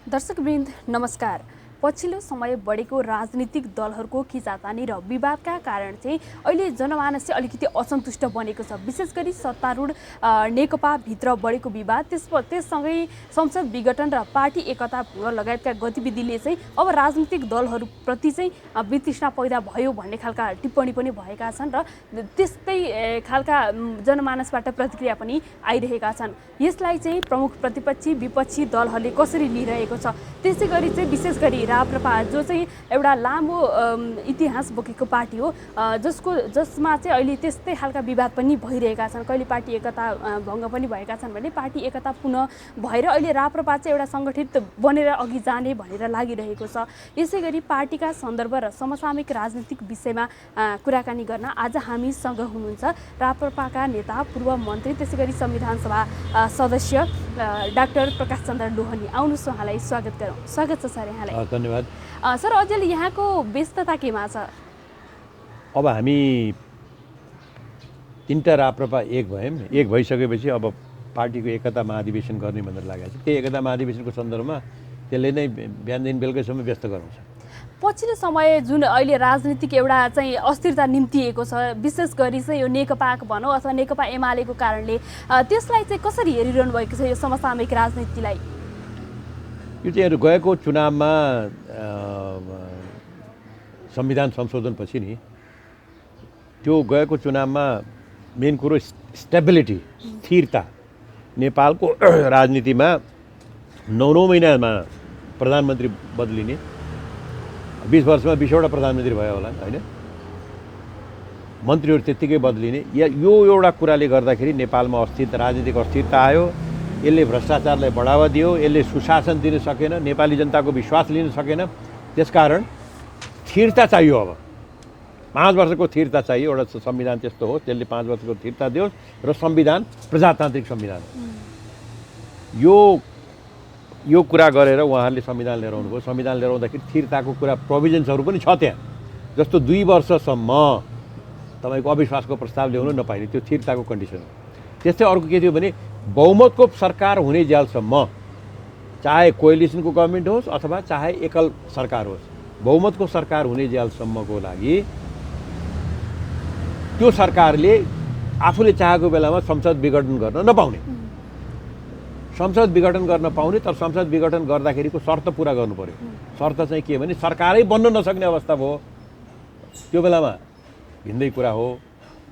दर्शकवृन्द नमस्कार। पछिल्लो समय बढेको राजनीतिक दलहरूको खिचातानी र विवादका कारण चाहिँ अहिले जनमानस चाहिँ अलिकति असन्तुष्ट बनेको छ। विशेष गरी सत्तारूढ नेकपा भित्र बढेको विवाद, त्यससँगै संसद विघटन र पार्टी एकता लगायतका गतिविधिले चाहिँ अब राजनीतिक दलहरूप्रति चाहिँ वितृष्णा पैदा भयो भन्ने खालका टिप्पणी पनि भएका छन् र त्यस्तै खालका जनमानसबाट प्रतिक्रिया पनि आइरहेका छन्। यसलाई चाहिँ प्रमुख प्रतिपक्षी विपक्षी दलहरूले कसरी लिइरहेको छ, त्यसै गरी चाहिँ विशेष गरी राप्रपा जो चाहिँ एउटा लामो इतिहास बोकेको पार्टी हो, जसमा चाहिँ अहिले त्यस्तै खालका विवाद पनि भइरहेका छन्। कहिले पार्टी एकता भङ्ग पनि भएका छन् भने पार्टी एकता पुनः भएर अहिले राप्रपा चाहिँ एउटा सङ्गठित बनेर अघि जाने भनेर लागिरहेको छ। यसै गरी पार्टीका सन्दर्भ र समसामयिक राजनीतिक विषयमा कुराकानी गर्न आज हामीसँग हुनुहुन्छ राप्रपाका नेता, पूर्व मन्त्री, त्यसै गरी संविधान सभा सदस्य डाक्टर प्रकाश चन्द्र लोहनी। आउनुहोस् उहाँलाई स्वागत गरौँ। स्वागत छ सर यहाँलाई। धन्यवाद सर। अझै यहाँको व्यस्तता केमा छ? अब हामी तीनटा राप्रपा एक भयौँ। एक भइसकेपछि अब पार्टीको एकता महाधिवेशन गर्ने भनेर लागेको छ। त्यही एकता महाधिवेशनको सन्दर्भमा त्यसले नै बिहानदेखि बेलुकैसम्म व्यस्त गराउँछ। पछिल्लो समय जुन अहिले राजनीतिक एउटा चाहिँ अस्थिरता निम्तिएको छ, विशेष गरी चाहिँ यो नेकपाको भनौँ अथवा नेकपा एमालेको कारणले, त्यसलाई चाहिँ कसरी हेरिरहनु भएको छ यो समसामयिक राजनीतिलाई? यो चाहिँ गएको चुनावमा संविधान संशोधनपछि नि त्यो गएको चुनावमा मेन कुरो स्टेबिलिटी, स्थिरता। नेपालको राजनीतिमा 9 महिनामा प्रधानमन्त्री बदलिने, 20 वर्षमा 20वटा प्रधानमन्त्री भयो होला होइन, मन्त्रीहरू त्यत्तिकै बदलिने, यो एउटा कुराले गर्दाखेरि नेपालमा राजनीतिक अस्थिरता आयो। यसले भ्रष्टाचारलाई बढावा दियो, यसले सुशासन दिन सकेन, नेपाली जनताको विश्वास लिन सकेन। त्यसकारण स्थिरता चाहियो। अब 5 वर्षको स्थिरता चाहियो। एउटा संविधान त्यस्तो हो, त्यसले 5 वर्षको स्थिरता दियोस् र संविधान प्रजातान्त्रिक संविधान हो। यो कुरा गरेर उहाँहरूले संविधान लिएर आउनुभयो। संविधान लिएर आउँदाखेरि स्थिरताको कुरा प्रोभिजन्सहरू पनि छ त्यहाँ। जस्तो 2 वर्षसम्म तपाईँको अविश्वासको प्रस्ताव ल्याउनु नपाइने, त्यो स्थिरताको कन्डिसन हो। त्यस्तै अर्को के थियो भने बहुमतको सरकार हुने जेलसम्म, चाहे कोएलिसनको गभर्मेन्ट होस् अथवा चाहे एकल सरकार होस्, बहुमतको सरकार हुने जेलसम्मको लागि त्यो सरकारले आफूले चाहेको बेलामा संसद विघटन गर्न नपाउने। संसद विघटन गर्न पाउने, तर संसद विघटन गर्दाखेरिको शर्त पुरा गर्नु पर्यो। शर्त चाहिँ के भने सरकारै बन्न नसक्ने अवस्था भयो, त्यो बेलामा भिन्दै कुरा हो।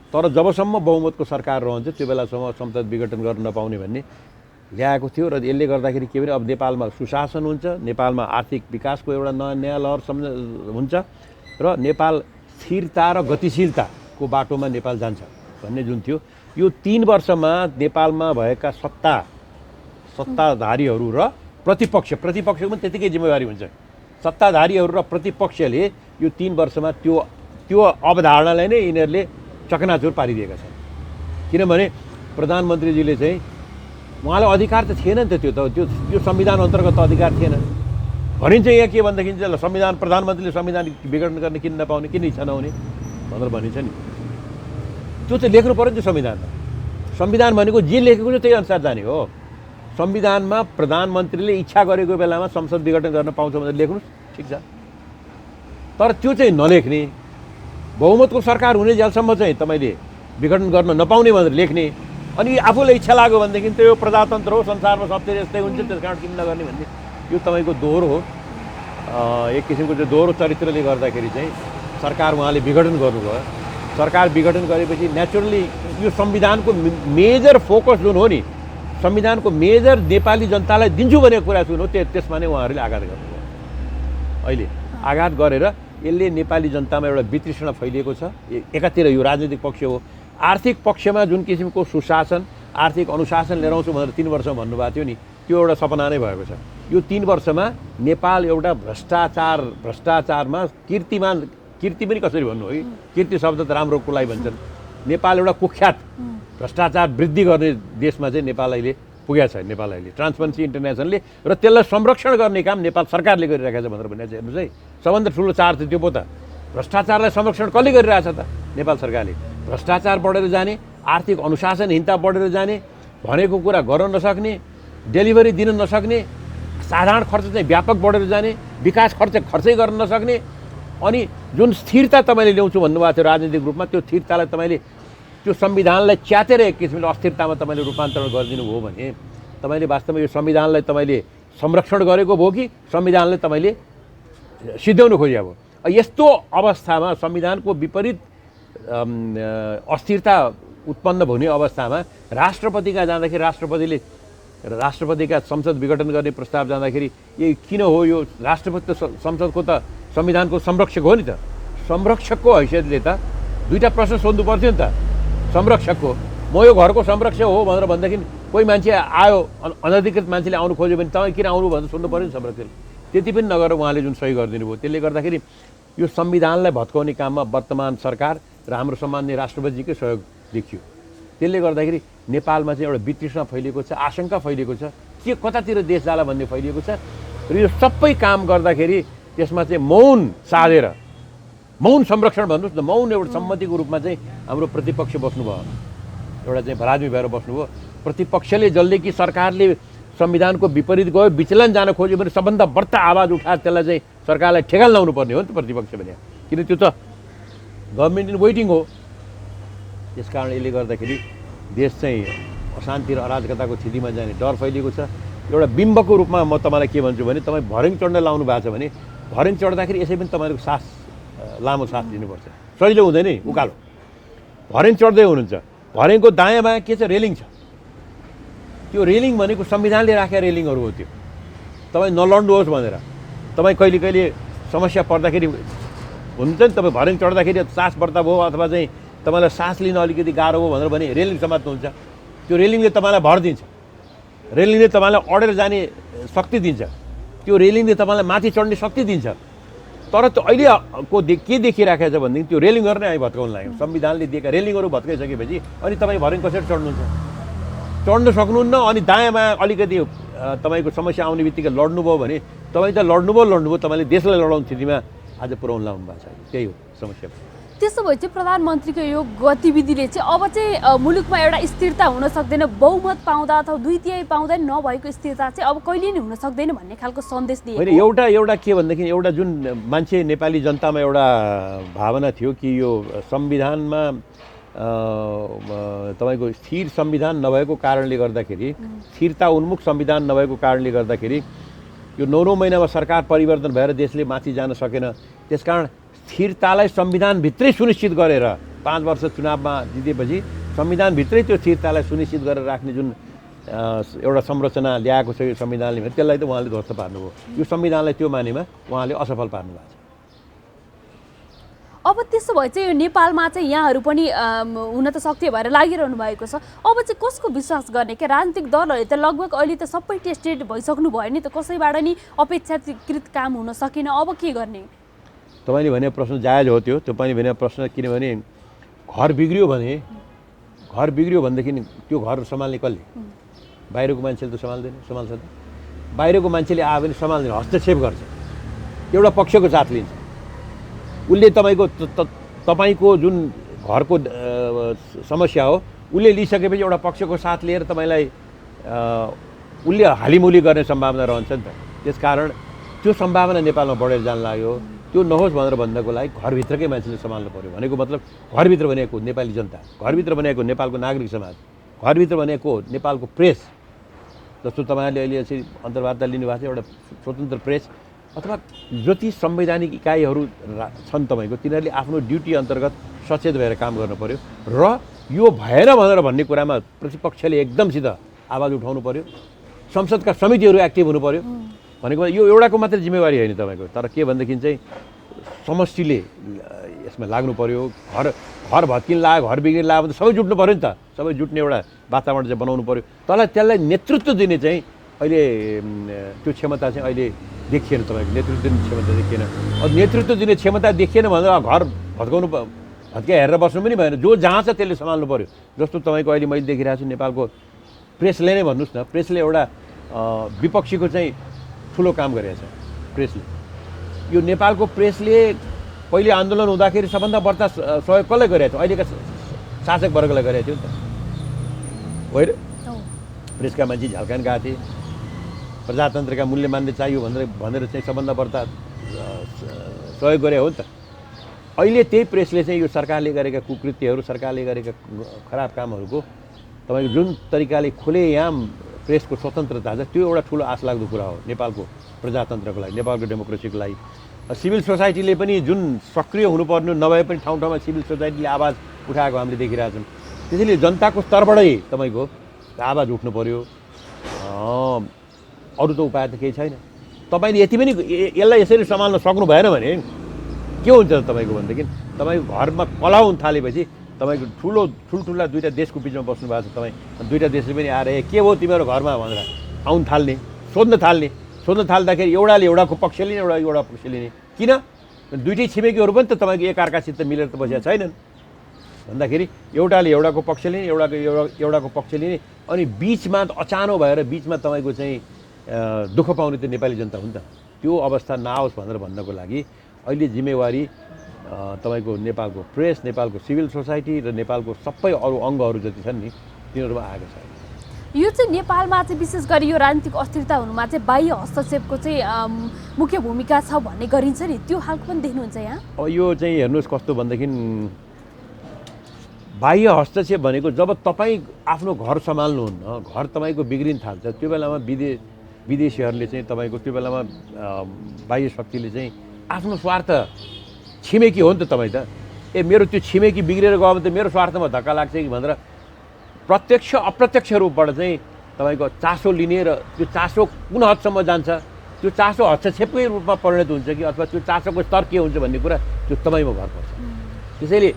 तर जबसम्म बहुमतको सरकार रहन्छ त्यो बेलासम्म संसद विघटन गर्न नपाउने भन्ने ल्याएको थियो। र यसले गर्दाखेरि के भने अब नेपालमा सुशासन हुन्छ, नेपालमा आर्थिक विकासको एउटा नयाँ लहर हुन्छ र नेपाल स्थिरता र गतिशीलताको बाटोमा नेपाल जान्छ भन्ने जुन थियो। यो 3 वर्षमा नेपालमा भएका सत्ताधारीहरू र प्रतिपक्षको पनि त्यतिकै जिम्मेवारी हुन्छ। सत्ताधारीहरू र प्रतिपक्षले यो 3 वर्षमा त्यो अवधारणालाई नै यिनीहरूले चकनाचुर पारिदिएका छन्। किनभने प्रधानमन्त्रीजीले चाहिँ उहाँलाई अधिकार त थिएन नि त, त्यो संविधान अन्तर्गत अधिकार थिएन। भनिन्छ यहाँ के भनेदेखि चाहिँ संविधान प्रधानमन्त्रीले संविधान विघटन गर्ने किन नपाउने, किन इच्छा नहुने भनेर भनिन्छ नि। त्यो चाहिँ लेख्नु पऱ्यो नि त्यो संविधानमा। संविधान भनेको जे लेखेको छ त्यही अनुसार जाने हो। संविधानमा प्रधानमन्त्रीले इच्छा गरेको बेलामा संसद विघटन गर्न पाउँछ भनेर लेख्नुहोस्, ठिक छ। तर त्यो चाहिँ नलेख्ने, बहुमतको सरकार हुने जेलसम्म चाहिँ तपाईँले विघटन गर्न नपाउने भनेर लेख्ने, अनि आफूलाई इच्छा लाग्यो भनेदेखि त्यो प्रजातन्त्र हो, संसारमा सबतिर यस्तै हुन्छ, त्यस कारण किन नगर्ने भन्ने यो तपाईँको दोहोरो हो। एक किसिमको चाहिँ दोहोरो चरित्रले गर्दाखेरि चाहिँ सरकार उहाँले विघटन गर्नुभयो। सरकार विघटन गरेपछि नेचुरली यो संविधानको मेजर फोकस जुन हो नि, संविधानको मेजर नेपाली जनतालाई दिन्छु भनेको कुरा जुन हो त्यसमा नै उहाँहरूले आघात गर्नुभयो। अहिले आघात गरेर यसले नेपाली जनतामा एउटा वितृष्णा फैलिएको छ। एकातिर यो राजनीतिक पक्ष हो, आर्थिक पक्षमा जुन किसिमको सुशासन, आर्थिक अनुशासन लिएर आउँछु भनेर 3 वर्ष भन्नुभएको थियो नि, त्यो एउटा सपना नै भएको छ। यो 3 वर्षमा नेपाल एउटा भ्रष्टाचारमा कीर्ति पनि कसरी भन्नु है, कीर्ति शब्द त राम्रो कुलाई भन्छन्। नेपाल एउटा कुख्यात भ्रष्टाचार वृद्धि गर्ने देशमा चाहिँ नेपाल अहिले पुगेको छ नेपाल अहिले ट्रान्सपरेन्सी इन्टरनेसनलले र त्यसलाई संरक्षण गर्ने काम नेपाल सरकारले गरिरहेको छ भनेर भनेको छ। हेर्नुहोस् है, सबभन्दा ठुलो चार चाहिँ त्यो पो त भ्रष्टाचारलाई संरक्षण कसले गरिरहेछ त? नेपाल सरकारले। भ्रष्टाचार बढेर जाने, आर्थिक अनुशासनहीनता बढेर जाने, भनेको कुरा गर्न नसक्ने, डेलिभरी दिन नसक्ने, साधारण खर्च चाहिँ व्यापक बढेर जाने, विकास खर्चै गर्न नसक्ने, अनि जुन स्थिरता तपाईँले ल्याउँछु भन्नुभएको थियो राजनीतिक रूपमा, त्यो स्थिरतालाई तपाईँले त्यो संविधानलाई च्यातेर एक किसिमले अस्थिरतामा तपाईँले रूपान्तरण गरिदिनु भयो भने तपाईँले वास्तवमा यो संविधानलाई तपाईँले संरक्षण गरेको भयो कि संविधानलाई तपाईँले सिध्याउनु खोजेको भयो? यस्तो अवस्थामा संविधानको विपरीत अस्थिरता उत्पन्न हुने अवस्थामा राष्ट्रपतिका जाँदाखेरि राष्ट्रपतिका संसद विघटन गर्ने प्रस्ताव जाँदाखेरि यो किन हो? यो राष्ट्रपति त संसदको त संविधानको संरक्षक हो नि त। संरक्षकको हैसियतले त दुईवटा प्रश्न सोध्नु पर्थ्यो नि त। संरक्षकको म यो घरको संरक्षक हो भनेर भनेदेखि कोही मान्छे आयो, अनधिकृत मान्छेले आउनु खोज्यो भने तपाईँ किन आउनु भनेर सोध्नु पऱ्यो नि संरक्षकले। त्यति पनि नगरेर उहाँले जुन सही गरिदिनु भयो, त्यसले गर्दाखेरि यो संविधानलाई भत्काउने काममा वर्तमान सरकार र हाम्रो सम्माननीय राष्ट्रपतिजीकै सहयोग देखियो। त्यसले गर्दाखेरि नेपालमा चाहिँ एउटा वितृष्णा फैलिएको छ, आशंका फैलिएको छ, के कतातिर देश जाला भन्ने फैलिएको छ। र यो सबै काम गर्दाखेरि त्यसमा चाहिँ मौन साधेर, मौन संरक्षण भन्नुहोस् न, मौन एउटा सम्मतिको रूपमा चाहिँ हाम्रो प्रतिपक्ष बस्नुभयो, एउटा चाहिँ भराजमी भएर बस्नुभयो। प्रतिपक्षले जसले कि सरकारले संविधानको विपरीत गयो, विचलन जान खोज्यो भने सबभन्दा बढ्ता आवाज उठाएर त्यसलाई चाहिँ सरकारलाई ठेगान लाउनु पर्ने हो नि त प्रतिपक्ष भने, किन त्यो त गभर्मेन्ट इन वेटिङ हो। त्यस कारण यसले गर्दाखेरि देश चाहिँ अशान्ति र अराजकताको स्थितिमा जाने डर फैलिएको छ। एउटा बिम्बको रूपमा म तपाईँलाई के भन्छु भने, तपाईँ भर्याङ चढ्न लाउनु भएको छ भने भर्याङ चढ्दाखेरि यसै पनि तपाईँको सास लामो सास लिनुपर्छ, सजिलो हुँदैन नि उकालो। भर्याङ चढ्दै हुनुहुन्छ, भर्याङको दायाँ बायाँ के छ? रेलिङ छ। त्यो रेलिङ भनेको संविधानले राखेका रेलिङहरू हो। त्यो तपाईँ नलड्नुहोस् भनेर, तपाईँ कहिले कहिले समस्या पर्दाखेरि हुन्छ नि, तपाईँ भर्याङ चढ्दाखेरि सास बढ्ता भयो अथवा चाहिँ तपाईँलाई सास लिन अलिकति गाह्रो भयो भनेर भने रेलिङ समात्नुहुन्छ। त्यो रेलिङले तपाईँलाई भर दिन्छ, रेलिङले तपाईँलाई अडेर जाने शक्ति दिन्छ, त्यो रेलिङले तपाईँलाई माथि चढ्ने शक्ति दिन्छ। तर त्यो अहिलेको के देखिराखेको छ भनेदेखि त्यो रेलिङहरू नै हामी भत्काउन लाग्यौँ। संविधानले दिएका रेलिङहरू भत्काइसकेपछि अनि तपाईँ भर्याङ कसरी चढ्नुहुन्छ? चढ्न सक्नुहुन्न। अनि दायाँ बायाँ अलिकति तपाईँको समस्या आउने बित्तिकै लड्नुभयो भने तपाईँ त लड्नुभयो, तपाईँले देशलाई लडाउने स्थितिमा आज पुर्याउन लाउनु भएको छ। त्यही हो समस्या। त्यसो भए चाहिँ प्रधानमन्त्रीको यो गतिविधिले चाहिँ अब चाहिँ मुलुकमा एउटा स्थिरता हुन सक्दैन, बहुमत पाउँदा अथवा 2/3 पाउँदा नभएको स्थिरता चाहिँ अब कहिले नै हुन सक्दैन भन्ने खालको सन्देश दिएको। होइन, एउटा के भनेदेखि एउटा जुन मान्छे नेपाली जनतामा एउटा भावना थियो कि यो संविधानमा तपाईँको स्थिर संविधान नभएको कारणले गर्दाखेरि, स्थिरता उन्मुख संविधान नभएको कारणले गर्दाखेरि यो 9 महिनामा सरकार परिवर्तन भएर देशले माथि जान सकेन। त्यसकारण स्थिरतालाई संविधानभित्रै सुनिश्चित गरेर 5 वर्ष चुनावमा जितेपछि संविधानभित्रै त्यो स्थिरतालाई सुनिश्चित गरेर राख्ने जुन एउटा संरचना ल्याएको छ यो संविधानले, त्यसलाई त उहाँले ध्वस्त पार्नुभयो। यो संविधानलाई त्यो मानेमा उहाँले असफल पार्नु भएको छ। अब त्यसो भए चाहिँ यो नेपालमा चाहिँ यहाँहरू पनि हुन त सक्रिय भएर लागिरहनु भएको छ। अब चाहिँ कसको विश्वास गर्ने? क्या राजनीतिक दलहरूले त लगभग अहिले त सबै टेस्टेड भइसक्नु भयो नि त, कसैबाट नि अपेक्षाकृत काम हुन सकेन। अब के गर्ने? तपाईँले भने प्रश्न जायज हो। त्यो तपाईँले भने प्रश्न, किनभने घर बिग्रियो भनेदेखि त्यो घर सम्हाल्ने कसले? बाहिरको मान्छेले त सम्हाल्छ त। बाहिरको मान्छेले आयो भने सम्हाल्दैन, हस्तक्षेप गर्छ, एउटा पक्षको साथ लिन्छ। उसले तपाईँको जुन घरको समस्या हो उसले लिइसकेपछि एउटा पक्षको साथ लिएर तपाईँलाई उसले हालिमुली गर्ने सम्भावना रहन्छ नि त। त्यसकारण त्यो सम्भावना नेपालमा बढेर जान लाग्यो। त्यो नहोस् भनेर भन्नको लागि घरभित्रकै मान्छेले सम्हाल्नु पऱ्यो। भनेको मतलब घरभित्र भनेको नेपाली जनता, घरभित्र भनेको नेपालको नागरिक समाज, घरभित्र भनेको नेपालको प्रेस, जस्तो तपाईँहरूले अहिले यसरी अन्तर्वार्ता लिनुभएको छ, एउटा स्वतन्त्र प्रेस अथवा जति संवैधानिक इकाइहरू छन् तपाईँको, तिनीहरूले आफ्नो ड्युटी अन्तर्गत सचेत भएर काम गर्नु पऱ्यो। र यो भएन भनेर भन्ने कुरामा प्रतिपक्षले एकदमसित आवाज उठाउनु पऱ्यो। संसदका समितिहरू एक्टिभ हुनु पऱ्यो। भनेको यो एउटाको मात्रै जिम्मेवारी होइन तपाईँको, तर के भनेदेखि चाहिँ समष्टिले यसमा लाग्नु पऱ्यो। घर भत्किन लाग्यो, घर बिग्रिन लाग्यो भने सबै जुट्नु पऱ्यो नि त। सबै जुट्ने एउटा वातावरण चाहिँ बनाउनु पऱ्यो। तर त्यसलाई नेतृत्व दिने चाहिँ अहिले त्यो क्षमता चाहिँ अहिले देखिएन। तपाईँको नेतृत्व दिने क्षमता देखिएन। अब नेतृत्व दिने क्षमता देखिएन भनेर घर भत्काइ हेरेर बस्नु पनि भएन। जो जहाँ छ त्यसले सम्हाल्नु पऱ्यो। जस्तो तपाईँको अहिले मैले देखिरहेको छु नेपालको प्रेसले नै भन्नुहोस् न, प्रेसले एउटा विपक्षीको चाहिँ ठुलो काम गरेको छ प्रेसले। यो नेपालको प्रेसले पहिले आन्दोलन हुँदाखेरि सबभन्दा बढ्ता सहयोग कसले गरेको थियो? अहिलेका शासक वर्गलाई गरेको थियो नि त, होइन? प्रेसका मान्छे झल्कान गएको थिए, प्रजातन्त्रका मूल्य मान्य चाहियो भनेर चाहिँ सबभन्दा बढ्ता सहयोग गरे हो नि त। अहिले त्यही प्रेसले चाहिँ यो सरकारले गरेका कुकृत्यहरू, सरकारले गरेका खराब कामहरूको तपाईँको जुन तरिकाले खुलेआम प्रेसको स्वतन्त्रता छ, त्यो एउटा ठुलो आश लाग्दो कुरा हो नेपालको प्रजातन्त्रको लागि, नेपालको डेमोक्रेसीको लागि। सिभिल सोसाइटीले पनि जुन सक्रिय हुनुपर्ने नभए पनि ठाउँ ठाउँमा सिभिल सोसाइटीले आवाज उठाएको हामीले देखिरहेछौँ। त्यसैले जनताको स्तरबाटै तपाईँको आवाज उठ्नु पर्यो, अरू त उपाय त केही छैन। तपाईँले यति पनि यसलाई यसरी सम्हाल्न सक्नु भएन भने के हुन्छ तपाईँको भनेदेखि तपाईँको घरमा कलह हुन थालेपछि तपाईँको ठुल्ठुला दुईवटा देशको बिचमा बस्नु भएको छ, तपाईँ दुईवटा देशले पनि आएर के हो तिमीहरू घरमा भनेर आउन थाल्ने, सोध्न थाल्दाखेरि एउटाले एउटाको पक्ष लिने, एउटा पक्ष लिने। किन? दुइटै छिमेकीहरू पनि त तपाईँको एकअर्कासित मिलेर त बसेका छैनन् भन्दाखेरि एउटाले एउटाको पक्ष लिने, एउटाको पक्ष लिने, अनि बिचमा अचानो भएर बिचमा तपाईँको चाहिँ दुःख पाउने त नेपाली जनता हो नि त। त्यो अवस्था नआओस् भनेर भन्नको लागि अहिले जिम्मेवारी तपाईँको नेपालको प्रेस, नेपालको सिभिल सोसाइटी र नेपालको सबै अरू अङ्गहरू जति छन् नि तिनीहरूमा आएको छ। यो चाहिँ नेपालमा चाहिँ विशेष गरी यो राजनीतिक अस्थिरता हुनुमा चाहिँ बाह्य हस्तक्षेपको चाहिँ मुख्य भूमिका छ भन्ने गरिन्छ नि, त्यो खालको पनि देख्नुहुन्छ यहाँ? अब यो चाहिँ हेर्नुहोस् कस्तो भनेदेखि बाह्य हस्तक्षेप भनेको जब तपाईँ आफ्नो घर सम्हाल्नुहुन्न, घर तपाईँको बिग्रिन थाल्छ, त्यो बेलामा विदेशीहरूले चाहिँ तपाईँको त्यो बेलामा बाह्य शक्तिले चाहिँ आफ्नो स्वार्थ, छिमेकी हो नि त तपाईँ त, मेरो त्यो छिमेकी बिग्रेर गयो भने त मेरो स्वार्थमा धक्का लाग्छ कि भनेर प्रत्यक्ष अप्रत्यक्ष रूपबाट चाहिँ तपाईँको चासो लिने र त्यो चासो कुन हदसम्म जान्छ, त्यो चासो हस्तक्षेपकै रूपमा परिणत हुन्छ कि अथवा त्यो चासोको स्तर के हुन्छ भन्ने कुरा त्यो तपाईँमा भर पर्छ। त्यसैले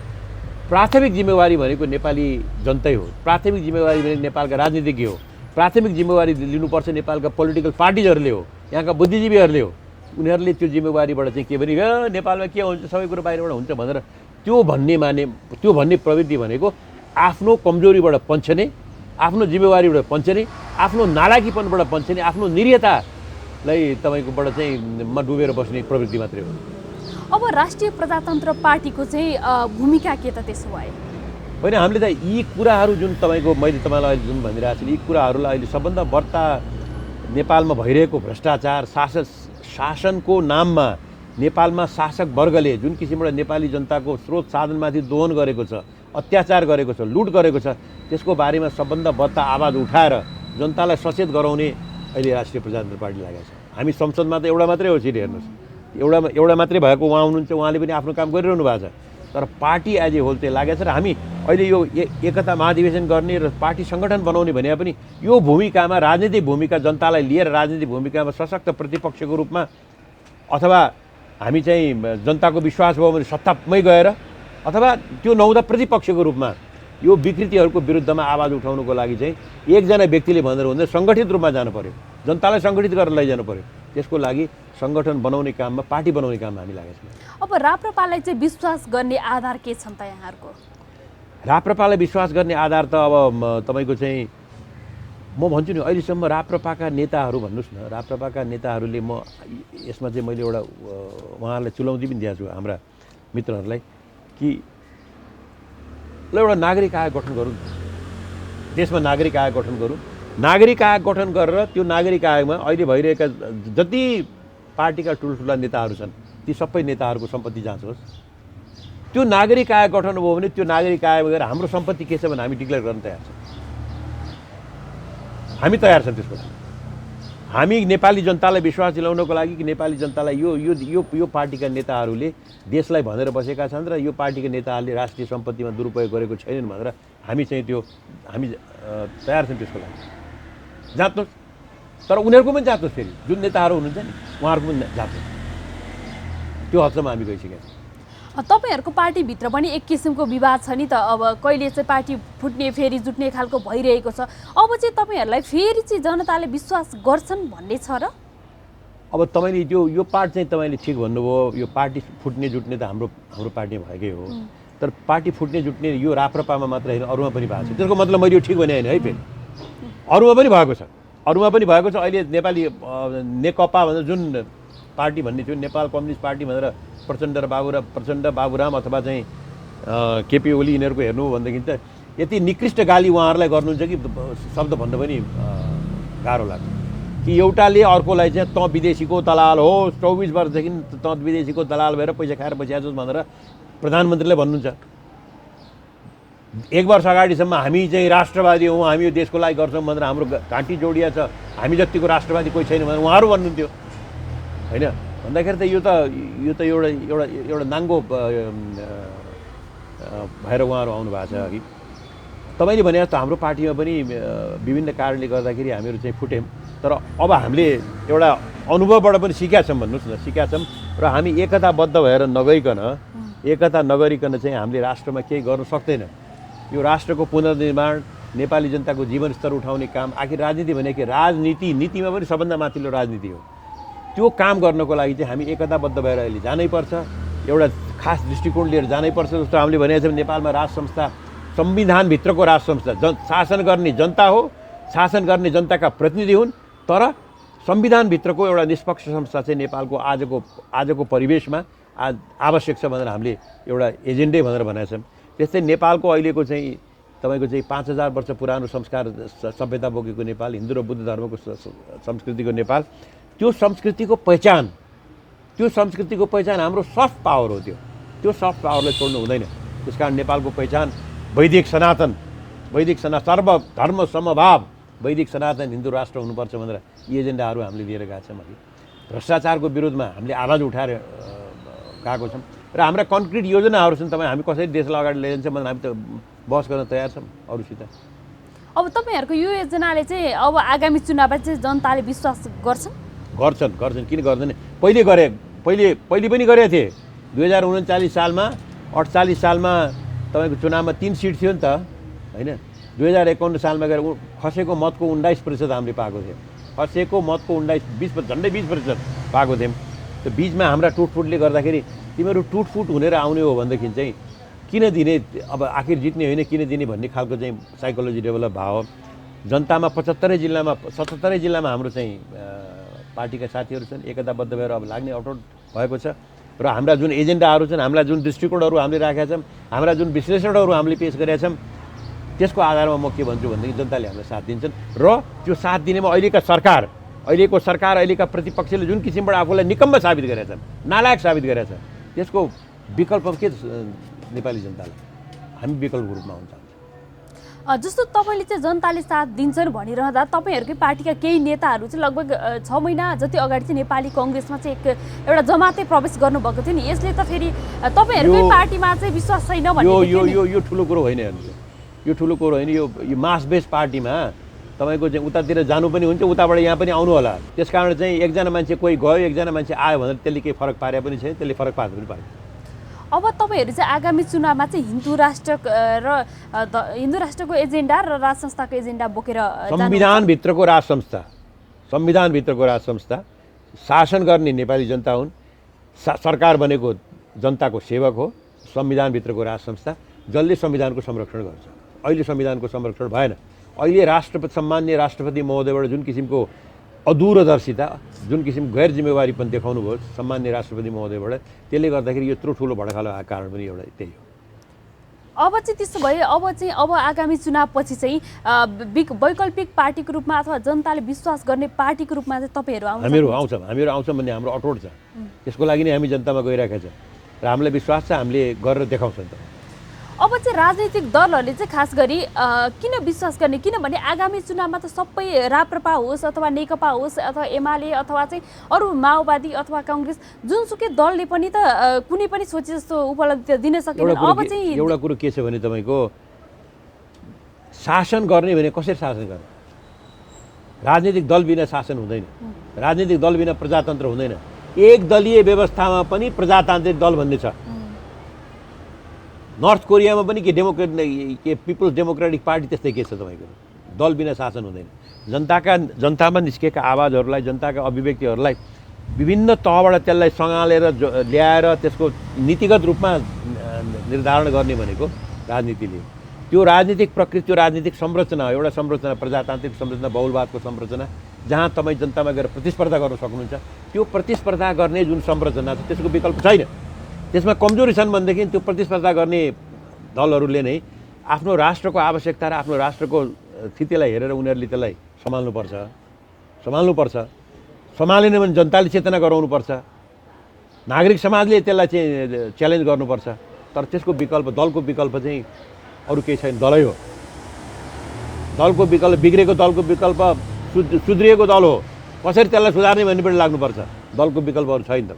प्राथमिक जिम्मेवारी भनेको नेपाली जनतै हो, प्राथमिक जिम्मेवारी भनेको नेपालका राजनीतिज्ञ हो, प्राथमिक जिम्मेवारी लिनुपर्छ नेपालका पोलिटिकल पार्टिजहरूले हो, यहाँका बुद्धिजीवीहरूले हो। उनीहरूले त्यो जिम्मेवारीबाट चाहिँ के भने नेपालमा के हुन्छ सबै कुरो बाहिरबाट हुन्छ भनेर त्यो भन्ने प्रवृत्ति भनेको आफ्नो कमजोरीबाट पन्छने, आफ्नो जिम्मेवारीबाट पन्छने, आफ्नो नालाकीपनबाट पन्छने, आफ्नो निरीहतालाई तपाईँकोबाट चाहिँ डुबेर बस्ने प्रवृत्ति मात्रै हो। अब राष्ट्रिय प्रजातन्त्र पार्टीको चाहिँ भूमिका के त त्यसो भए? होइन, हामीले त यी कुराहरू जुन तपाईँको मैले तपाईँलाई अहिले जुन भनिरहेको छु, यी कुराहरूलाई अहिले सबभन्दा बढ्ता नेपालमा भइरहेको भ्रष्टाचार, शासनको नाममा नेपालमा शासक वर्गले जुन किसिमबाट नेपाली जनताको स्रोत साधनमाथि दोहन गरेको छ, अत्याचार गरेको छ, लुट गरेको छ, त्यसको बारेमा सबभन्दा बढ्ता आवाज उठाएर जनतालाई सचेत गराउने अहिले राष्ट्रिय प्रजातन्त्र पार्टी लागेको छ। हामी संसदमा त एउटा मात्रै हो सिट, हेर्नुहोस्, एउटा मात्रै भएको उहाँ हुनुहुन्छ, उहाँले पनि आफ्नो काम गरिरहनु भएको छ, तर पार्टी एज ए होल चाहिँ लागेको छ। र हामी अहिले यो एकता महाधिवेशन गर्ने र पार्टी सङ्गठन बनाउने भने पनि यो भूमिकामा राजनीतिक भूमिका जनतालाई लिएर राजनीतिक भूमिकामा सशक्त प्रतिपक्षको रूपमा अथवा हामी चाहिँ जनताको विश्वास भयो भने सत्तामै गएर अथवा त्यो नहुँदा प्रतिपक्षको रूपमा यो विकृतिहरूको विरुद्धमा आवाज उठाउनुको लागि चाहिँ एकजना व्यक्तिले भनेर हुँदैन, सङ्गठित रूपमा जानु पर्यो, जनतालाई सङ्गठित गरेर लैजानु पर्यो। त्यसको लागि सङ्गठन बनाउने काममा, पार्टी बनाउने काममा हामी लागेका छौँ। अब राप्रपालाई चाहिँ विश्वास गर्ने आधार के छन् त यहाँहरूको? राप्रपालाई विश्वास गर्ने आधार त अब तपाईँको चाहिँ म भन्छु नि, अहिलेसम्म राप्रपाका नेताहरू भन्नुहोस् न, राप्रपाका नेताहरूले म यसमा चाहिँ मैले एउटा उहाँहरूलाई चुनौती पनि दिएको छु हाम्रा मित्रहरूलाई कि ल एउटा नागरिक आयोग गठन गरौँ, देशमा नागरिक आयोग गठन गरौँ, नागरिक आयोग गठन गरेर त्यो नागरिक आयोगमा अहिले भइरहेका जति पार्टीका ठुल्ठुला नेताहरू छन् ती सबै नेताहरूको सम्पत्ति जाँच होस्। त्यो नागरिक आयोग गठन भयो भने त्यो नागरिक आयोग गएर हाम्रो सम्पत्ति के छ भने हामी डिक्लेयर गर्न तयार छौँ, हामी तयार छौँ। त्यसको लागि हामी नेपाली जनतालाई विश्वास दिलाउनको लागि कि नेपाली जनतालाई यो यो यो यो पार्टीका नेताहरूले देशलाई भनेर बसेका छन् र यो पार्टीका नेताहरूले राष्ट्रिय सम्पत्तिमा दुरुपयोग गरेको छैनन् भनेर हामी चाहिँ हामी तयार छौँ त्यसको लागि। जाँच्नुहोस्, तर उनीहरूको पनि जाँच्नुहोस्, फेरि जुन नेताहरू हुनुहुन्छ नि उहाँहरूको पनि जाँच्नुहोस्, त्यो हदसम्म हामी गइसकेका छौँ। तपाईँहरूको पार्टीभित्र पनि एक किसिमको विवाद छ नि त, अब कहिले चाहिँ पार्टी फुट्ने फेरि जुट्ने खालको भइरहेको छ। अब चाहिँ तपाईँहरूलाई फेरि चाहिँ जनताले विश्वास गर्छन् भन्ने छ र? अब तपाईँले यो पार्ट चाहिँ तपाईँले ठिक भन्नुभयो, यो पार्टी फुट्ने जुट्ने त हाम्रो पार्टीमा भएकै हो, तर पार्टी फुट्ने जुट्ने यो राप्रपामा मात्र होइन अरूमा पनि भएको छ। त्यसको मतलब मैले यो ठिक भने होइन है, फेरि अरूमा पनि भएको छ, अरूमा पनि भएको छ। अहिले नेपाली नेकपा भनेर जुन पार्टी भन्ने थियो, नेपाल कम्युनिस्ट पार्टी भनेर प्रचण्ड बाबुराम अथवा चाहिँ केपी ओली यिनीहरूको हेर्नु भनेदेखि त यति निकृष्ट गाली उहाँहरूलाई गर्नुहुन्छ कि शब्द भन्न पनि गाह्रो लाग्छ कि एउटाले अर्कोलाई चाहिँ तँ विदेशीको दलाल हो, 24 वर्षदेखि तँ विदेशीको दलाल भएर पैसा खाएर बसिहाल्छस् भनेर प्रधानमन्त्रीले भन्नुहुन्छ। 1 वर्ष अगाडिसम्म हामी चाहिँ राष्ट्रवादी हौँ, हामी यो देशको लागि गर्छौँ भनेर हाम्रो घाँटी जोडिया छ, हामी जतिको राष्ट्रवादी कोही छैन भनेर उहाँहरू भन्नुहुन्थ्यो होइन। भन्दाखेरि त यो त एउटा नाङ्गो भएर उहाँहरू आउनु भएको छ अघि। तपाईँले भने जस्तो हाम्रो पार्टीमा पनि विभिन्न कारणले गर्दाखेरि हामीहरू चाहिँ फुट्यौँ, तर अब हामीले एउटा अनुभवबाट पनि सिकेका छौँ भन्नुहोस् न, सिकेका छौँ र हामी एकताबद्ध भएर एकता नगरिकन चाहिँ हामीले राष्ट्रमा केही गर्नु सक्दैन। यो राष्ट्रको पुनर्निर्माण, नेपाली जनताको जीवनस्तर उठाउने काम, आखिर राजनीति भनेको नीतिमा पनि सबभन्दा माथिल्लो राजनीति हो। त्यो काम गर्नको लागि चाहिँ हामी एकताबद्ध भएर अहिले जानैपर्छ, एउटा खास दृष्टिकोण लिएर जानैपर्छ। जस्तो हामीले भनेको छ नेपालमा राज संस्था संविधानभित्रको राज संस्था, शासन गर्ने जनता हो, शासन गर्ने जनताका प्रतिनिधि हुन्, तर संविधानभित्रको एउटा निष्पक्ष संस्था चाहिँ नेपालको आजको परिवेशमा आवश्यक छ भनेर हामीले एउटा एजेन्डै भनेर भनेका छौँ। त्यस्तै नेपालको अहिलेको चाहिँ तपाईँको चाहिँ 5000 वर्ष पुरानो संस्कार सभ्यता बोकेको नेपाल, हिन्दू र बुद्ध धर्मको संस्कृतिको नेपाल, त्यो संस्कृतिको पहिचान हाम्रो सफ्ट पावर हो। त्यो सफ्ट पावरलाई छोड्नु हुँदैन। त्यस कारण नेपालको पहिचान वैदिक सनातन सर्वधर्म समभाव वैदिक सनातन हिन्दू राष्ट्र हुनुपर्छ भनेर यी एजेन्डाहरू हामीले लिएर गएका छौँ। अघि भ्रष्टाचारको विरुद्धमा हामीले आवाज उठाएर गएको छौँ र हाम्रा कन्क्रिट योजनाहरू छन्। हामी कसरी देशलाई अगाडि लैजान्छौँ भनेर हामी त बहस गर्न तयार छौँ अरूसित। अब तपाईँहरूको यो योजनाले चाहिँ अब आगामी चुनावमा चाहिँ जनताले विश्वास गर्छन् किन गर्दैन? पहिले पनि गरेका थिए। 2039 सालमा 48 सालमा तपाईँको चुनावमा 3 सिट थियो नि त होइन। 2051 सालमा गएर खसेको मतको 19% हामीले पाएको थियौँ। खसेको मतको 20% झन्डै 20% पाएको थियौँ। त्यो बिचमा हाम्रा टुटफुटले गर्दाखेरि तिमीहरू टुटफुट हुनेर आउने हो भनेदेखि चाहिँ किन दिने, अब आखिर जित्ने होइन किन दिने भन्ने खालको चाहिँ साइकोलोजी डेभलप भयो। जनतामा 77 जिल्लामा हाम्रो चाहिँ पार्टीका साथीहरू छन्, एकताबद्ध भएर अब लाग्ने अटोट भएको छ र हाम्रा जुन एजेन्डाहरू छन्, हाम्रा जुन दृष्टिकोणहरू हामीले राखेका छौँ, हाम्रा जुन विश्लेषणहरू हामीले पेश गरेका छौँ, त्यसको आधारमा म के भन्छु भनेदेखि जनताले हामीलाई साथ दिन्छन् र त्यो साथ दिनेमा अहिलेको सरकार अहिलेका प्रतिपक्षले जुन किसिमबाट आफूलाई निकम्म साबित गरेका छन्, नालायक साबित गरेका छन्, त्यसको विकल्प के नेपाली जनतालाई हामी विकल्पको रूपमा हुन्छ। जस्तो तपाईँले चाहिँ जनताले साथ दिन्छन् भनिरहँदा तपाईँहरूकै पार्टीका केही नेताहरू चाहिँ लगभग 6 महिना जति अगाडि चाहिँ नेपाली कङ्ग्रेसमा चाहिँ एउटा जमातै प्रवेश गर्नुभएको थियो नि। यसले त फेरि तपाईँहरूकै पार्टीमा चाहिँ विश्वास छैन भन्ने यो ठुलो कुरो होइन हेर्नुहोस्, यो ठुलो कुरो होइन। यो मास बेस पार्टीमा तपाईँको चाहिँ उतातिर जानु पनि हुन्छ, उताबाट यहाँ पनि आउनु होला। त्यस कारण चाहिँ एकजना मान्छे कोही गयो, एकजना मान्छे आयो भनेर त्यसले केही फरक पारे पनि छैन, त्यसले फरक पार्नु पनि पारेन। अब तपाईँहरू चाहिँ आगामी चुनावमा चाहिँ हिन्दू राष्ट्रको एजेन्डा र राज संस्थाको एजेन्डा बोकेर संविधानभित्रको राज संस्था शासन गर्ने नेपाली जनता हुन्, सरकार बनेको जनताको सेवक हो। संविधानभित्रको राज संस्था जसले संविधानको संरक्षण गर्छ। अहिले संविधानको संरक्षण भएन। अहिले सम्मान्य राष्ट्रपति महोदयबाट जुन किसिमको अदूरदर्शिता, जुन किसिमको गैर जिम्मेवारी पनि देखाउनु भयो सम्मान्य राष्ट्रपति महोदयबाट, त्यसले गर्दाखेरि यो यत्रो ठुलो भडकालो आएको कारण पनि एउटा त्यही हो। अब चाहिँ त्यसो भए अब आगामी चुनावपछि चाहिँ वैकल्पिक पार्टीको रूपमा अथवा जनताले विश्वास गर्ने पार्टीको रूपमा चाहिँ तपाईँहरू हामीहरू आउँछौँ भन्ने हाम्रो अटोट छ। त्यसको लागि नै हामी जनतामा गइरहेका छौँ र हामीलाई विश्वास छ हामीले गरेर देखाउँछौँ। त अब चाहिँ राजनीतिक दलहरूले चाहिँ खास गरी किन विश्वास गर्ने, किनभने आगामी चुनावमा त सबै राप्रपा होस् अथवा नेकपा होस् अथवा एमाले अथवा चाहिँ अरू माओवादी अथवा काङ्ग्रेस जुनसुकै दलले पनि त कुनै पनि सोचे जस्तो उपलब्धि दिन सकेन। अब चाहिँ एउटा कुरो के छ भने तपाईँको शासन गर्ने भने कसरी शासन गर्ने? राजनीतिक दल बिना शासन हुँदैन, राजनीतिक दल बिना प्रजातन्त्र हुँदैन। एक दलीय व्यवस्थामा पनि प्रजातान्त्रिक दल भन्ने छ। नर्थ कोरियामा पनि पिपल्स डेमोक्रेटिक पार्टी त्यस्तै के छ तपाईँको, दल बिना शासन हुँदैन। जनतामा निस्केका आवाजहरूलाई, जनताका अभिव्यक्तिहरूलाई विभिन्न तहबाट त्यसलाई सँगालेर ल्याएर त्यसको नीतिगत रूपमा निर्धारण गर्ने भनेको राजनीतिले। त्यो राजनीतिक प्रकृति, त्यो राजनीतिक संरचना हो, एउटा संरचना प्रजातान्त्रिक संरचना, बहुलवादको संरचना, जहाँ तपाईँ जनतामा गएर प्रतिस्पर्धा गर्न सक्नुहुन्छ। त्यो प्रतिस्पर्धा गर्ने जुन संरचना छ त्यसको विकल्प छैन। त्यसमा कमजोरी छन् भनेदेखि त्यो प्रतिस्पर्धा गर्ने दलहरूले नै आफ्नो राष्ट्रको आवश्यकता र आफ्नो राष्ट्रको स्थितिलाई हेरेर उनीहरूले त्यसलाई सम्हाल्नुपर्छ। सम्हालेन भने जनताले चेतना गराउनुपर्छ, नागरिक समाजले त्यसलाई चाहिँ च्यालेन्ज गर्नुपर्छ। तर त्यसको विकल्प, दलको विकल्प चाहिँ अरू केही छैन, दलै हो। दलको विकल्प, बिग्रेको दलको विकल्प सुध्रिएको दल हो। कसरी त्यसलाई सुधार्ने भन्ने पनि लाग्नुपर्छ। दलको विकल्प अरू छैन। त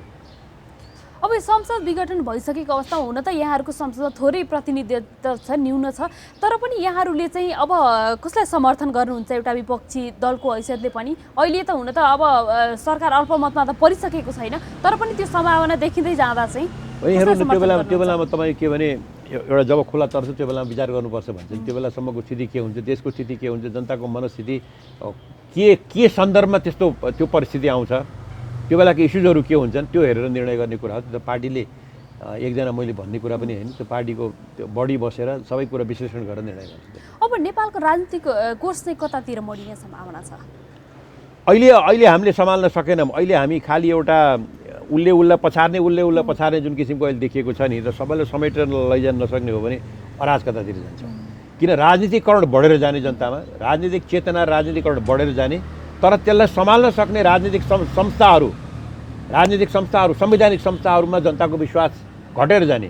अब संसद विघटन भइसकेको अवस्था, हुन त यहाँहरूको संसदमा थोरै प्रतिनिधित्व छ, न्यून छ, तर पनि यहाँहरूले चाहिँ अब कसलाई समर्थन गर्नुहुन्छ एउटा विपक्षी दलको हैसियतले पनि? अहिले त हुन त अब सरकार अल्पमतमा त परिसकेको छैन, तर पनि त्यो सम्भावना देखिँदै जाँदा चाहिँ त्यो बेलामा तपाईँ के भने एउटा जब खुला तर्छ त्यो बेलामा विचार गर्नुपर्छ भन्छ। त्यो बेलासम्मको स्थिति के हुन्छ, देशको स्थिति के हुन्छ, जनताको मनस्थिति के सन्दर्भमा त्यस्तो त्यो परिस्थिति आउँछ, त्यो बेलाको इस्युजहरू के हुन्छन्, त्यो हेरेर निर्णय गर्ने कुरा हो। त्यो पार्टीले एकजना मैले भन्ने कुरा पनि होइन, त्यो पार्टीको त्यो बढी बसेर सबै कुरा विश्लेषण गरेर निर्णय गर्छ। अब नेपालको राजनीतिक कोर्स चाहिँ कतातिर मोडिने सम्भावना छ? अहिले हामीले सम्हाल्न सकेनौँ। अहिले हामी खालि एउटा उसले पछार्ने जुन किसिमको अहिले देखिएको छ नि, र सबैले समेटेर लैजान नसक्ने हो भने अराजकतातिर जान्छ। किन राजनीतिकरण बढेर जाने, जनतामा राजनीतिक चेतना, राजनीतिकरण बढेर जाने, तर त्यसलाई सम्हाल्न सक्ने राजनीतिक संस्थाहरू, संवैधानिक संस्थाहरूमा जनताको विश्वास घटेर जाने,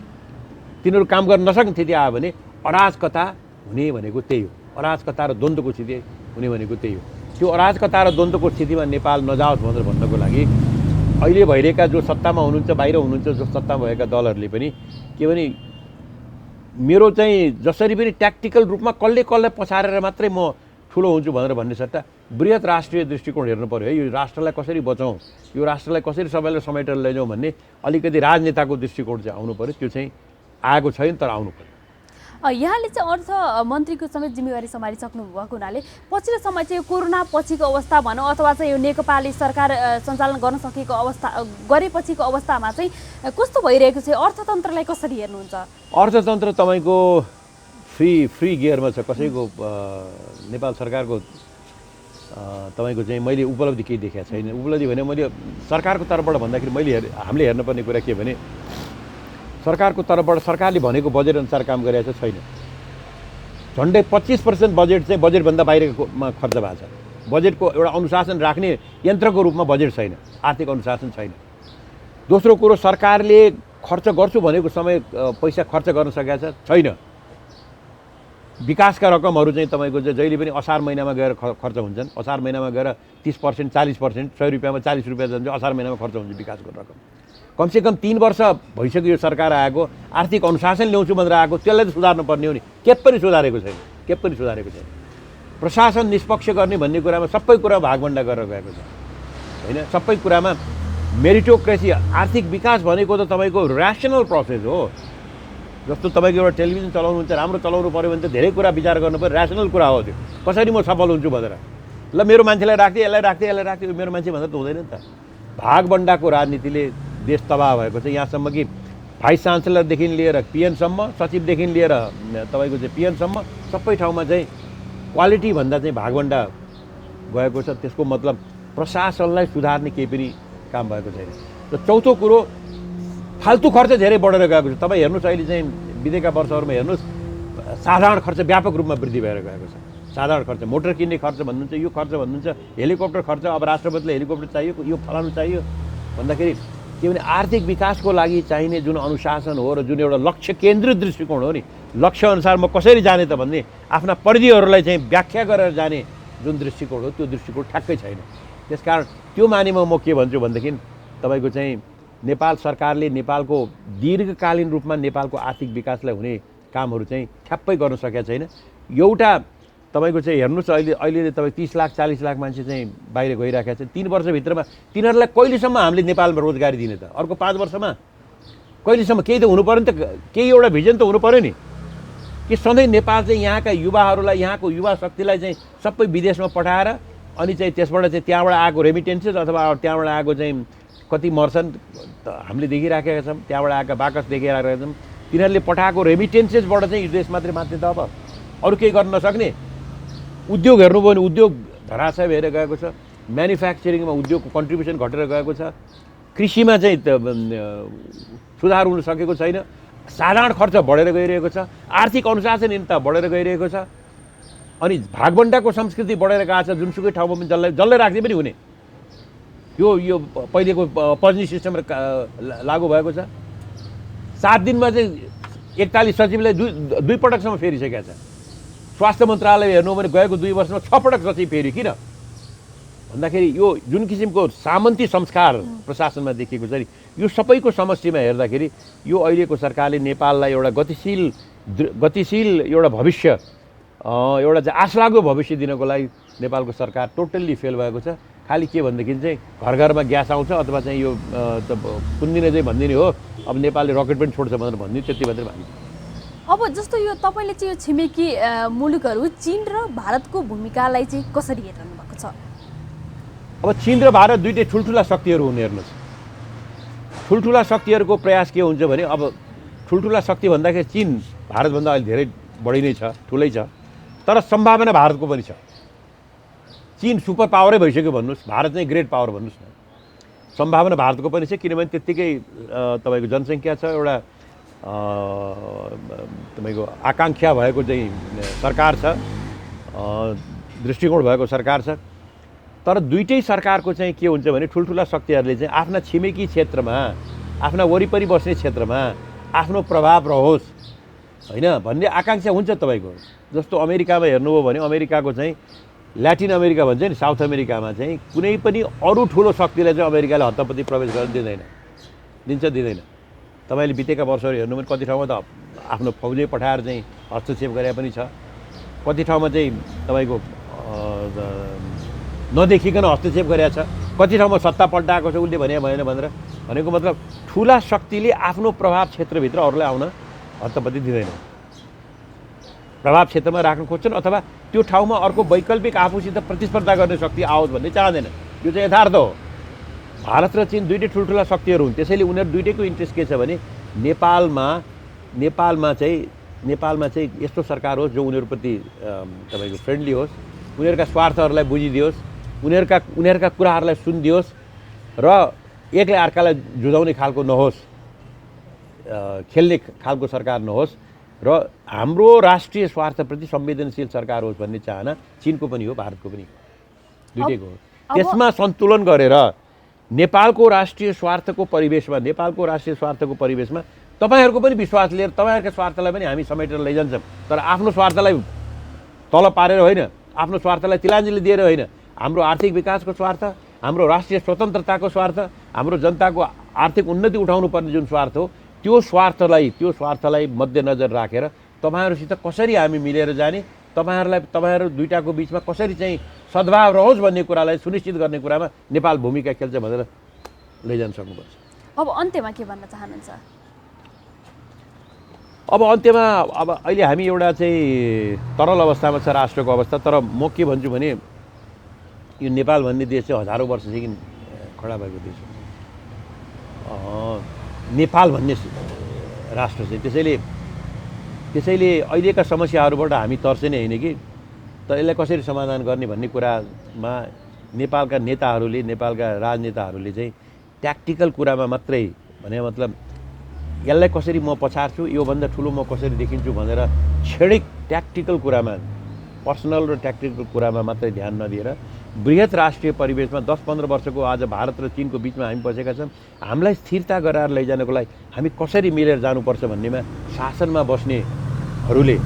तिनीहरू काम गर्न नसक्ने स्थिति आयो भने अराजकता हुने भनेको त्यही हो। अराजकता र द्वन्द्वको स्थिति हुने भनेको त्यही हो। त्यो अराजकता र द्वन्द्वको स्थितिमा नेपाल नजाओस् भनेर भन्नको लागि अहिले भइरहेका जो सत्तामा हुनुहुन्छ, बाहिर हुनुहुन्छ, जो सत्तामा भएका दलहरूले पनि के भने मेरो चाहिँ जसरी पनि ट्याक्टिकल रूपमा कसले पछारेर मात्रै म ठुलो हुन्छु भनेर भन्ने सट्टा बृहत राष्ट्रिय दृष्टिकोण हेर्नु पर्यो है। यो राष्ट्रलाई कसरी बचाउँ, यो राष्ट्रलाई कसरी सबैलाई समेटेर लैजाउँ भन्ने अलिकति राजनेताको दृष्टिकोण चाहिँ आउनु पर्यो। त्यो चाहिँ आएको छैन, तर आउनु पर्यो। यहाँले चाहिँ अर्थ मन्त्रीको समेत जिम्मेवारी सम्हालिसक्नु भएको हुनाले पछिल्लो समय चाहिँ कोरोना पछिको अवस्था भनौँ अथवा चाहिँ यो नेकपाले सरकार सञ्चालन गर्न सकेको अवस्था गरेपछिको अवस्थामा चाहिँ कस्तो भइरहेको छ? अर्थतन्त्रलाई कसरी हेर्नुहुन्छ? अर्थतन्त्र तपाईँको फ्री गियरमा छ। कसैको नेपाल सरकारको तपाईँको चाहिँ मैले उपलब्धि केही देखेको छैन। उपलब्धि भने मैले सरकारको तर्फबाट भन्दाखेरि हामीले हेर्नुपर्ने कुरा के भने सरकारको तर्फबाट सरकारले भनेको बजेट अनुसार काम गरिरहेको छैन। झन्डै 25% बजेट चाहिँ बजेटभन्दा बाहिरकोमा खर्च भएको छ। बजेटको एउटा अनुशासन राख्ने यन्त्रको रूपमा बजेट छैन, आर्थिक अनुशासन छैन। दोस्रो कुरो, सरकारले खर्च गर्छु भनेको समय पैसा खर्च गर्न सकेको छैन। विकासका रकमहरू चाहिँ तपाईँको जहिले पनि असार महिनामा गएर खर्च हुन्छन्। असार महिनामा गएर 30%, 40%, 100 रुपियाँमा 40 रुपियाँ जान्छ, असार महिनामा खर्च हुन्छ विकासको रकम। कमसेकम 3 वर्ष भइसक्यो यो सरकार आएको, आर्थिक अनुशासन ल्याउँछु भनेर आएको, त्यसलाई त सुधार्नु पर्ने हो नि। के पनि सुधारेको छैन। प्रशासन निष्पक्ष गर्ने भन्ने कुरामा सबै कुरा भागभण्डा गरेर गएको छ होइन। सबै कुरामा मेरिटोक्रेसी, आर्थिक विकास भनेको त तपाईँको ऱ्यासनल प्रोसेस हो। जस्तो तपाईँको एउटा टेलिभिजन चलाउनुहुन्छ, राम्रो चलाउनु पऱ्यो भने त धेरै कुरा विचार गर्नु पऱ्यो। ऱ्यासनल कुरा हो त्यो। कसरी म सफल हुन्छु भनेर ल मेरो मान्छेलाई राख्थेँ, यसलाई राख्थेँ, मेरो मान्छे भन्दा त हुँदैन नि त। भागभण्डाको राजनीतिले देश तबाह भएको छ। यहाँसम्म कि भाइस चान्सलरदेखि लिएर पिएनसम्म, सचिवदेखि लिएर तपाईँको चाहिँ पिएनसम्म सबै ठाउँमा चाहिँ क्वालिटीभन्दा चाहिँ भागभण्डा गएको छ। त्यसको मतलब प्रशासनलाई सुधार्ने केही पनि काम भएको छैन। र चौथो कुरो, फाल्तु खर्च धेरै बढेर गएको छ। तपाईँ हेर्नुहोस् अहिले चाहिँ बितेका वर्षहरूमा हेर्नुहोस्, साधारण खर्च व्यापक रूपमा वृद्धि भएर गएको छ। साधारण खर्च, मोटर किन्ने खर्च भन्नुहुन्छ, यो खर्च भन्नुहुन्छ, हेलिकप्टर खर्च, अब राष्ट्रपतिले हेलिकप्टर चाहियो, यो फलानु चाहियो भन्दाखेरि के भने आर्थिक विकासको लागि चाहिने जुन अनुशासन हो र जुन एउटा लक्ष्य केन्द्रित दृष्टिकोण हो नि, लक्ष्य अनुसार म कसरी जाने त भन्ने आफ्ना परिधिहरूलाई चाहिँ व्याख्या गरेर जाने जुन दृष्टिकोण हो, त्यो दृष्टिकोण ठ्याक्कै छैन। त्यसकारण त्यो मानेमा म के भन्छु भनेदेखि तपाईँको चाहिँ नेपाल सरकारले नेपालको दीर्घकालीन रूपमा नेपालको आर्थिक विकासलाई हुने कामहरू चाहिँ ठ्याप्पै गर्न सकेको छैन। एउटा तपाईँको चाहिँ हेर्नुहोस् अहिले तपाईँ 30 लाख 40 लाख मान्छे चाहिँ बाहिर गइरहेका छन्। 3 वर्षभित्रमा तिनीहरूलाई कहिलेसम्म हामीले नेपालमा रोजगारी दिने त? अर्को 5 वर्षमा कहिलेसम्म? केही त हुनु पऱ्यो नि त, केही एउटा भिजन त हुनु पऱ्यो नि कि सधैँ नेपाल चाहिँ यहाँका युवाहरूलाई, यहाँको युवा शक्तिलाई चाहिँ सबै विदेशमा पठाएर अनि चाहिँ त्यसबाट चाहिँ त्यहाँबाट आएको रेमिटेन्सेस अथवा त्यहाँबाट आएको चाहिँ कति मर्छन् हामीले देखिराखेका छौँ। त्यहाँबाट आएका बाकस देखिरहेका छौँ। तिनीहरूले पठाएको रेमिटेन्सेसबाट चाहिँ यो देश मात्रै मात्रै त अब अरू केही गर्न नसक्ने। उद्योग हेर्नुभयो भने उद्योग धराशय भएर गएको छ, म्यानुफ्याक्चरिङमा उद्योगको कन्ट्रिब्युसन घटेर गएको छ, कृषिमा चाहिँ सुधार हुन सकेको छैन, साधारण खर्च बढेर गइरहेको छ, आर्थिक अनुशासनहीनता बढेर गइरहेको छ, अनि भागबन्डाको संस्कृति बढेर गएको छ। जुनसुकै ठाउँमा पनि जसलाई राख्दै पनि हुने यो पहिलेको पजनी सिस्टम लागू भएको छ। 7 दिनमा चाहिँ 41 सचिवलाई दुई पटकसम्म फेरिसकेका छ। स्वास्थ्य मन्त्रालय हेर्नु भने गएको 2 वर्षमा 6 पटक सचिव फेरि। किन भन्दाखेरि यो जुन किसिमको सामन्ती संस्कार प्रशासनमा देखिएको छ नि, यो सबैको समष्टिमा हेर्दाखेरि यो अहिलेको सरकारले नेपाललाई एउटा गतिशील एउटा भविष्य, एउटा चाहिँ आशलाग्दो भविष्य दिनको लागि नेपालको सरकार टोटल्ली फेल भएको छ। खालि के भनेदेखि चाहिँ घर घरमा ग्यास आउँछ अथवा चाहिँ यो कुन्दिने चाहिँ भनिदिने हो, अब नेपालले रकेट पनि छोड्छ भनेर भनिदिनु, त्यति मात्रै भाइ। अब जस्तो यो तपाईँले चाहिँ यो छिमेकी मुलुकहरू चीन र भारतको भूमिकालाई चाहिँ कसरी हेर्नु भएको छ? अब चीन र भारत दुईटै ठुल्ठुला शक्तिहरू हुने। हेर्नुहोस्, ठुल्ठुला शक्तिहरूको प्रयास के हुन्छ भने, अब ठुल्ठुला शक्ति भन्दाखेरि चीन भारतभन्दा अहिले धेरै बढी नै छ, ठुलै छ, तर सम्भावना भारतको पनि छ। चीन सुपर पावरै भइसक्यो भन्नुहोस्, भारत चाहिँ ग्रेट पावर भन्नुहोस् न। सम्भावना भारतको पनि छ, किनभने त्यत्तिकै तपाईँको जनसङ्ख्या छ, एउटा तपाईँको आकाङ्क्षा भएको चाहिँ सरकार छ, दृष्टिकोण भएको सरकार छ। तर दुईटै सरकारको चाहिँ के हुन्छ भने ठुल्ठुला शक्तिहरूले चाहिँ आफ्ना छिमेकी क्षेत्रमा, आफ्ना वरिपरि बस्ने क्षेत्रमा आफ्नो प्रभाव रहोस् होइन भन्ने आकाङ्क्षा हुन्छ तपाईँको। जस्तो अमेरिकामा हेर्नुभयो भने अमेरिकाको चाहिँ ल्याटिन अमेरिका भन्छ नि, साउथ अमेरिकामा चाहिँ कुनै पनि अरू ठुलो शक्तिलाई चाहिँ अमेरिकाले हत्तपत्ती प्रवेश गर्न दिँदैन। तपाईँले बितेका वर्षहरू हेर्नु भने कति ठाउँमा त आफ्नो फौजै पठाएर चाहिँ हस्तक्षेप गरे पनि छ, कति ठाउँमा चाहिँ तपाईँको नदेखिकन हस्तक्षेप गरेको छ, कति ठाउँमा सत्ता पल्टाएको छ उसले भने भएन भनेर। भनेको मतलब ठुला शक्तिले आफ्नो प्रभाव क्षेत्रभित्र अरूलाई आउन हत्तपत्ती दिँदैन, प्रभाव क्षेत्रमा राख्न खोज्छन् अथवा त्यो ठाउँमा अर्को वैकल्पिक आफूसित प्रतिस्पर्धा गर्ने शक्ति आओस् भन्ने चाहँदैन। यो चाहिँ यथार्थ हो। भारत र चीन दुईटै ठुल्ठुला शक्तिहरू हुन्, त्यसैले उनीहरू दुईटैको इन्ट्रेस्ट के छ भने नेपालमा चाहिँ यस्तो सरकार होस् जो उनीहरूप्रति तपाईँको फ्रेन्डली होस्, उनीहरूका स्वार्थहरूलाई बुझिदियोस्, उनीहरूका कुराहरूलाई सुनिदियोस् र एकले अर्कालाई जुझाउने खालको नहोस्, खेल्ने खालको सरकार नहोस् र हाम्रो राष्ट्रिय स्वार्थप्रति संवेदनशील सरकार होस् भन्ने चाहना चीनको पनि हो, भारतको पनि हो, दुईटैको हो। त्यसमा सन्तुलन गरेर नेपालको राष्ट्रिय स्वार्थको परिवेशमा तपाईँहरूको पनि विश्वास लिएर तपाईँहरूका स्वार्थलाई पनि हामी समेटेर लैजान्छौँ, तर आफ्नो स्वार्थलाई तल पारेर होइन, आफ्नो स्वार्थलाई तिलाञ्जली दिएर होइन। हाम्रो आर्थिक विकासको स्वार्थ, हाम्रो राष्ट्रिय स्वतन्त्रताको स्वार्थ, हाम्रो जनताको आर्थिक उन्नति उठाउनु पर्ने जुन स्वार्थ हो, त्यो स्वार्थलाई मध्यनजर राखेर तपाईँहरूसित कसरी हामी मिलेर जाने, तपाईँहरू दुईटाको बिचमा कसरी चाहिँ सद्भाव रहोस् भन्ने कुरालाई सुनिश्चित गर्ने कुरामा नेपाल भूमिका खेल्छ भनेर लैजान सक्नुपर्छ। अब अन्त्यमा के भन्न चाहनुहुन्छ? अब अहिले हामी एउटा चाहिँ तरल अवस्थामा छ राष्ट्रको अवस्था, तर म के भन्छु भने यो नेपाल भन्ने देश चाहिँ हजारौँ वर्षदेखि खडा भएको देश हो, नेपाल भन्ने राष्ट्र चाहिँ। त्यसैले अहिलेका समस्याहरूबाट हामी तर्से नै होइन कि, तर यसलाई कसरी समाधान गर्ने भन्ने कुरामा नेपालका राजनेताहरूले चाहिँ ट्याक्टिकल कुरामा मात्रै भने मतलब यसलाई कसरी म पछार्छु, योभन्दा ठुलो म कसरी देखिन्छु भनेर क्षणिक ट्याक्टिकल कुरामा, पर्सनल र ट्याक्टिकल कुरामा मात्रै ध्यान नदिएर बृहत राष्ट्रिय परिवेशमा 10-15 वर्षको आज भारत र चीनको बिचमा हामी बसेका छौँ, हामीलाई स्थिरता गराएर लैजानको लागि हामी कसरी मिलेर जानुपर्छ भन्नेमा शासनमा बस्नेहरूले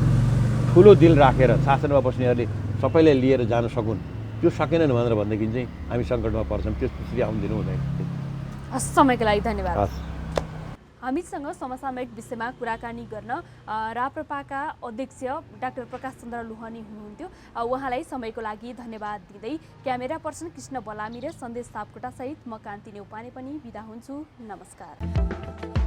ठुलो दिल राखेर शासनमा बस्नेहरूले सबैलाई लिएर जान सकुन्, त्यो सकेनन् भनेर भनेदेखि चाहिँ हामी सङ्कटमा पर्छौँ। त्यसपछि आउनु दिनु हुँदैन। समयको लागि धन्यवाद। हामीसँग समसामयिक विषयमा कुराकानी गर्न राप्रपाका अध्यक्ष डाक्टर प्रकाश चन्द्र लोहनी हुनुहुन्थ्यो। उहाँलाई समयको लागि धन्यवाद दिँदै क्यामेरा पर्सन कृष्ण बलामी र सन्देश सापकोटासहित म कान्ति नेउपाने पनि बिदा हुन्छु। नमस्कार।